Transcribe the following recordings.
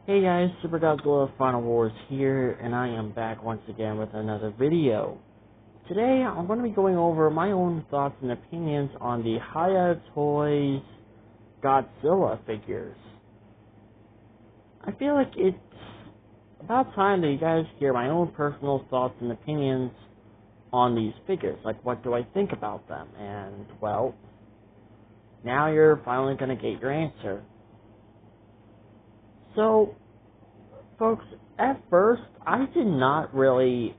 Hey guys, Super Godzilla Final Wars here, and I am back once again with another video. Today, I'm going to be going over my own thoughts and opinions on the Hiya Toys Godzilla figures. I feel like it's about time that you guys hear my own personal thoughts and opinions on these figures. Like, what do I think about them? And, well, now you're finally going to get your answer. So, folks, at first, I did not really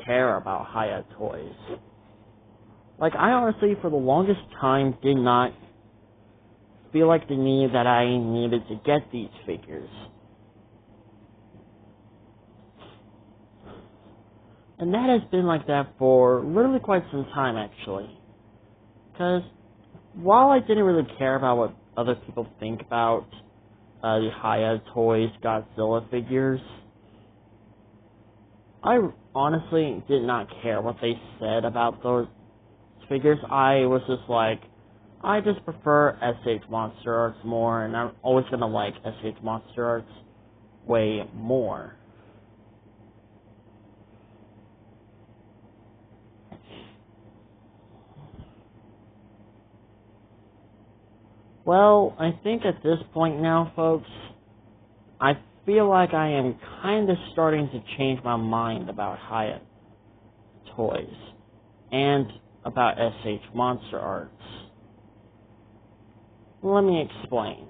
care about Hiya Toys. Like, I honestly, for the longest time, did not feel like the need that I needed to get these figures. And that has been like that for literally quite some time, actually. Because, while I didn't really care about what other people think about the Hiya Toys Godzilla figures, I honestly did not care what they said about those figures. I was just like, I just prefer SH Monster Arts more, and I'm always gonna like SH Monster Arts way more. Well, I think at this point now, folks, I feel like I am kind of starting to change my mind about Hiya Toys and about SH Monster Arts. Let me explain.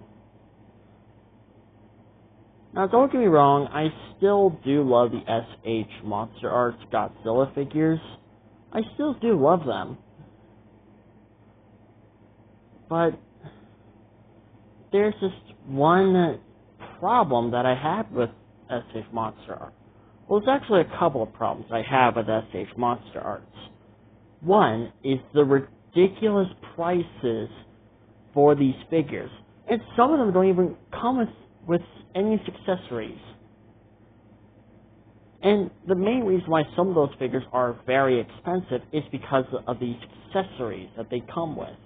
Now, don't get me wrong, I still do love the SH Monster Arts Godzilla figures. I still do love them. But there's just one problem that I have with SH Monster Arts. Well, there's actually a couple of problems I have with SH Monster Arts. One is the ridiculous prices for these figures. And some of them don't even come with any accessories. And the main reason why some of those figures are very expensive is because of these accessories that they come with.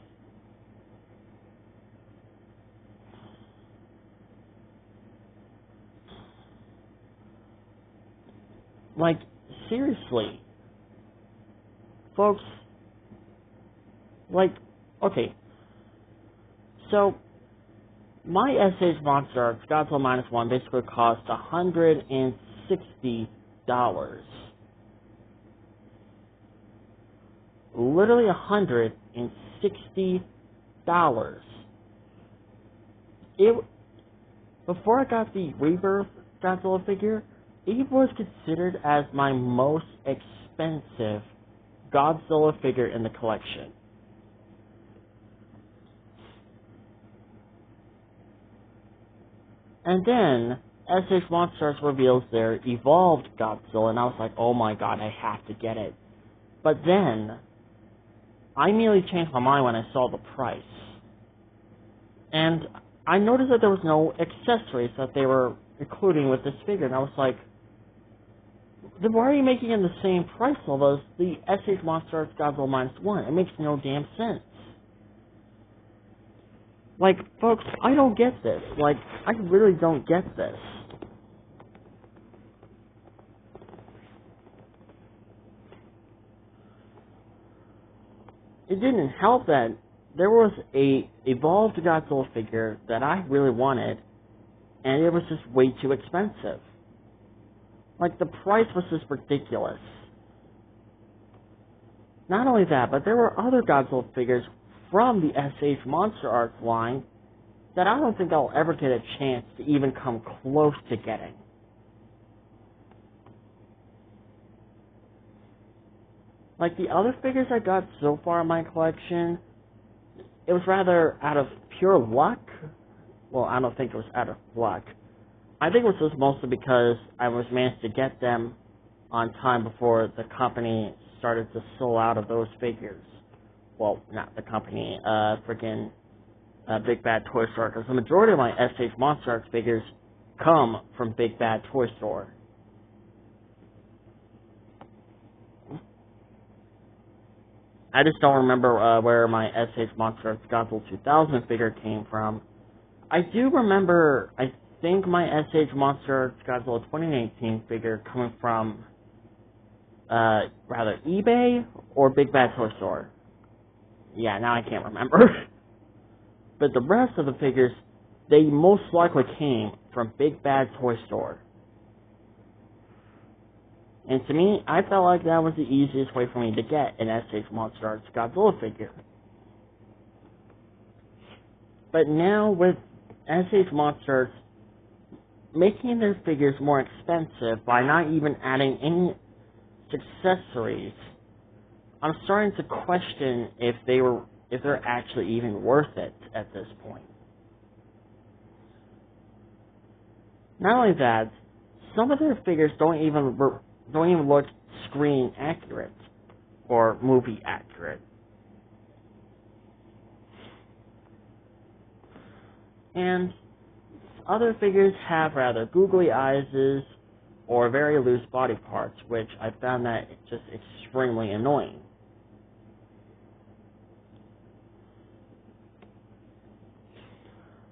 Like, seriously. Folks, like, okay. So, my SH Monster Arts Godzilla Minus One basically cost $160. Literally $160. Before I got the Rebirth Godzilla figure, it was considered as my most expensive Godzilla figure in the collection. And then, SH Monster Arts reveals their evolved Godzilla, and I was like, oh my god, I have to get it. But then, I immediately changed my mind when I saw the price. And I noticed that there was no accessories that they were including with this figure, and I was like, then why are you making it the same price level as the SH Monster Arts Godzilla Minus One? It makes no damn sense. Like, folks, I don't get this. Like, I really don't get this. It didn't help that there was a evolved Godzilla figure that I really wanted, and it was just way too expensive. Like, the price was just ridiculous. Not only that, but there were other Godzilla figures from the SH Monster Arts line that I don't think I'll ever get a chance to even come close to getting. Like, the other figures I got so far in my collection, it was rather out of pure luck. Well, I don't think it was out of luck. I think it was just mostly because I was managed to get them on time before the company started to sell out of those figures. Well, not the company, freaking Big Bad Toy Store, because the majority of my SH Monster Arts figures come from Big Bad Toy Store. I just don't remember where my SH Monster Arts Godzilla 2000 figure came from. I do remember, I think my SH Monster Godzilla 2018 figure coming from, rather eBay or Big Bad Toy Store? Yeah, now I can't remember. But the rest of the figures, they most likely came from Big Bad Toy Store. And to me, I felt like that was the easiest way for me to get an SH Monster Arts Godzilla figure. But now with SH Monster Arts making their figures more expensive by not even adding any accessories, I'm starting to question if they're actually even worth it at this point. Not only that, some of their figures don't even look screen accurate or movie accurate. And other figures have rather googly eyes or very loose body parts, which I found that just extremely annoying.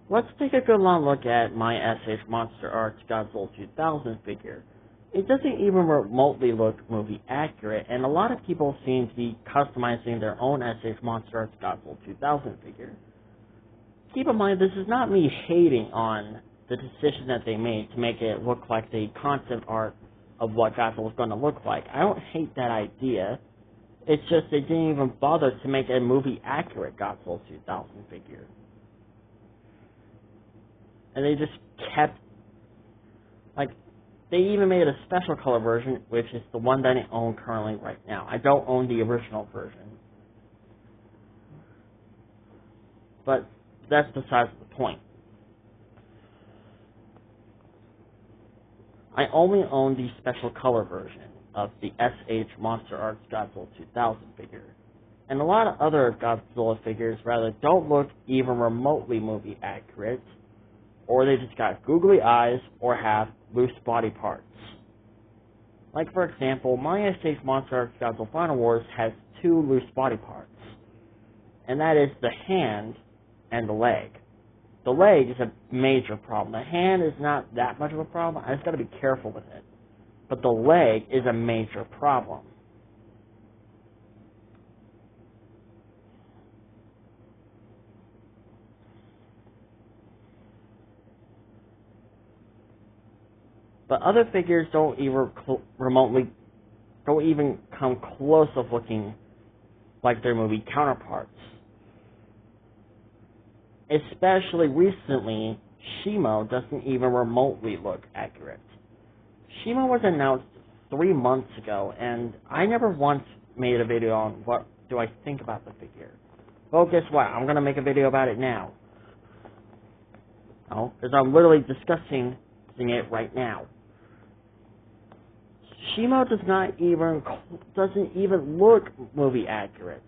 Let's take a good long look at my SH Monster Arts Godzilla 2000 figure. It doesn't even remotely look movie accurate, and a lot of people seem to be customizing their own SH Monster Arts Godzilla 2000 figure. Keep in mind, this is not me hating on the decision that they made to make it look like the concept art of what Godzilla was going to look like. I don't hate that idea. It's just they didn't even bother to make a movie accurate Godzilla 2000 figure. And they just kept, like, they even made a special color version, which is the one that I own currently right now. I don't own the original version. But that's besides the point. I only own the special color version of the SH Monster Arts Godzilla 2000 figure. And a lot of other Godzilla figures rather don't look even remotely movie accurate, or they just got googly eyes or have loose body parts. Like, for example, my SH Monster Arts Godzilla Final Wars has two loose body parts, and that is the hand and the leg. The leg is a major problem. The hand is not that much of a problem. I just got to be careful with it. But the leg is a major problem. But other figures don't even come close of looking like their movie counterparts. Especially recently, Shimo doesn't even remotely look accurate. Shimo was announced 3 months ago, and I never once made a video on what do I think about the figure. Well, guess what? I'm going to make a video about it now. Oh, because I'm literally discussing it right now. Shimo doesn't even look movie accurate.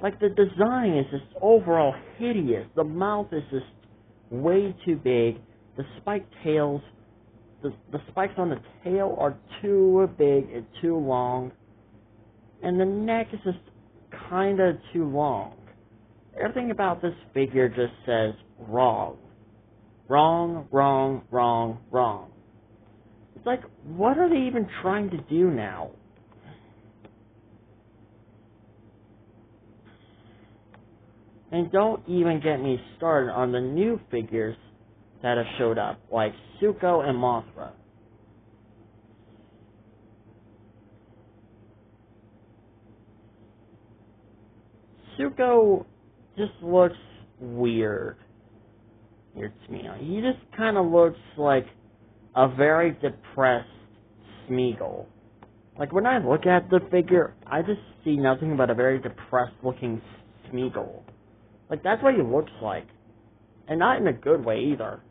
Like, the design is just overall hideous. The mouth is just way too big. The spiked tails, the spikes on the tail are too big and too long. And the neck is just kinda too long. Everything about this figure just says wrong. Wrong, wrong, wrong, wrong. It's like, what are they even trying to do now? And don't even get me started on the new figures that have showed up, like Zuko and Mothra. Zuko just looks weird to me. He just kind of looks like a very depressed Smeagol. Like, when I look at the figure, I just see nothing but a very depressed looking Smeagol. Like, that's what he looks like. And not in a good way either.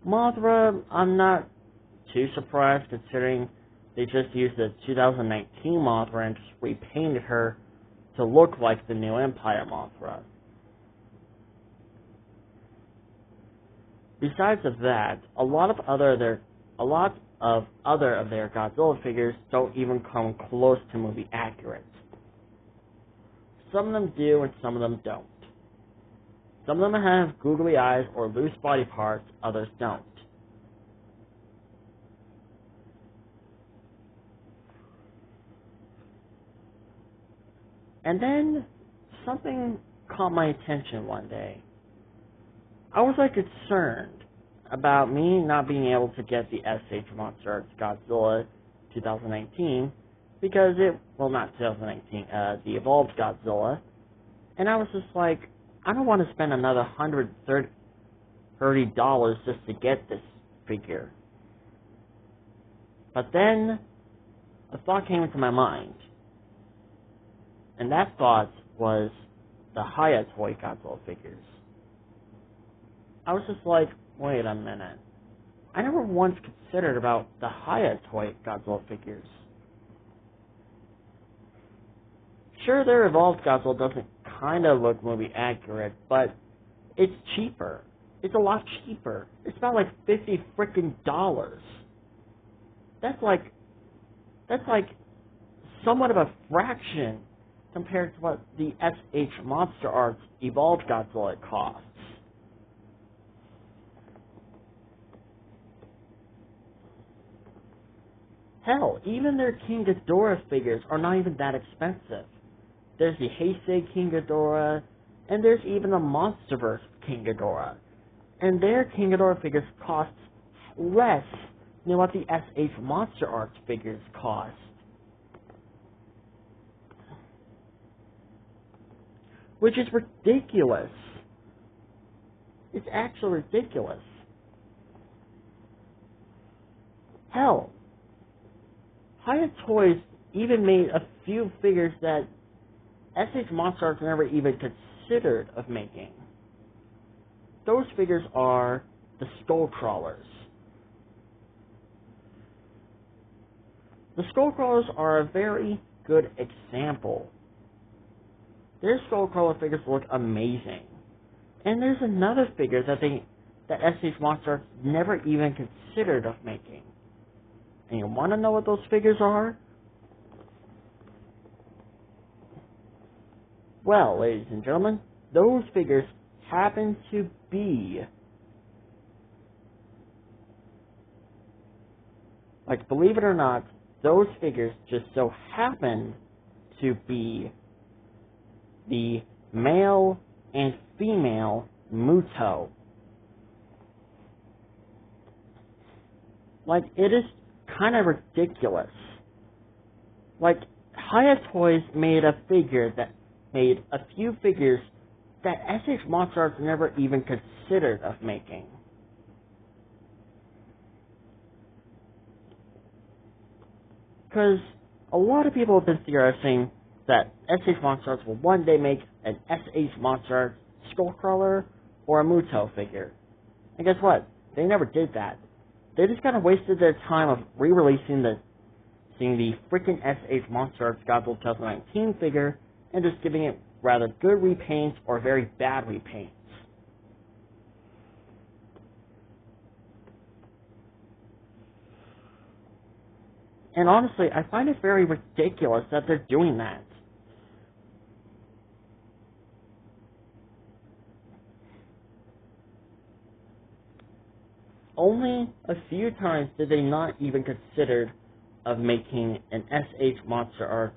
Mothra, I'm not too surprised considering they just used the 2019 Mothra and just repainted her to look like the new Empire Mothra. Besides of that, a lot of other of their Godzilla figures don't even come close to movie accurate. some of them do and some of them don't. Some of them have googly eyes or loose body parts, others don't. And then something caught my attention one day. I was concerned about me not being able to get the SH Monster Arts Godzilla 2019 because not 2019, the Evolved Godzilla. And I was just like, I don't want to spend another $130 just to get this figure. But then a thought came into my mind. And that thought was the Hiya toy Godzilla figures. I was just like, wait a minute. I never once considered about the Hiya toy Godzilla figures. Sure, their Evolved Godzilla doesn't kind of look movie accurate, but it's cheaper. It's a lot cheaper. It's about $50 frickin' dollars. That's somewhat of a fraction compared to what the SH Monster Arts Evolved Godzilla costs. Hell, even their King Ghidorah figures are not even that expensive. There's the Heisei King Ghidorah, and there's even the Monsterverse King Ghidorah. And their King Ghidorah figures cost less than what the SH Monster Arts figures cost. Which is ridiculous. It's actually ridiculous. Hell, Hiya Toys even made a few figures that SH Monster Arts never even considered of making. Those figures are the Skullcrawlers. The Skullcrawlers are a very good example. Their Skullcrawler figures look amazing. And there's another figure that SH Monster Arts never even considered of making. And you want to know what those figures are? Well, ladies and gentlemen, those figures happen to be, believe it or not, those figures just so happen to be the male and female Muto. It is kind of ridiculous. Hiya Toys made a few figures that SH Monster Arts never even considered of making. Because a lot of people have been theorizing that SH Monster Arts will one day make an SH Monster Arts Skullcrawler or a Muto figure. And guess what? They never did that. They just kind of wasted their time of re-releasing the freaking SH Monster Arts Godzilla 2019 figure and just giving it rather good repaints or very bad repaints. And honestly, I find it very ridiculous that they're doing that. Only a few times did they not even consider of making an SH Monster Arts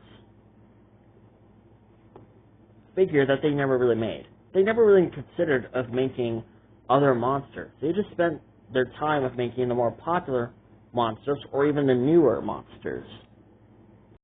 figure that they never really made. They never really considered of making other monsters. They just spent their time of making the more popular monsters or even the newer monsters.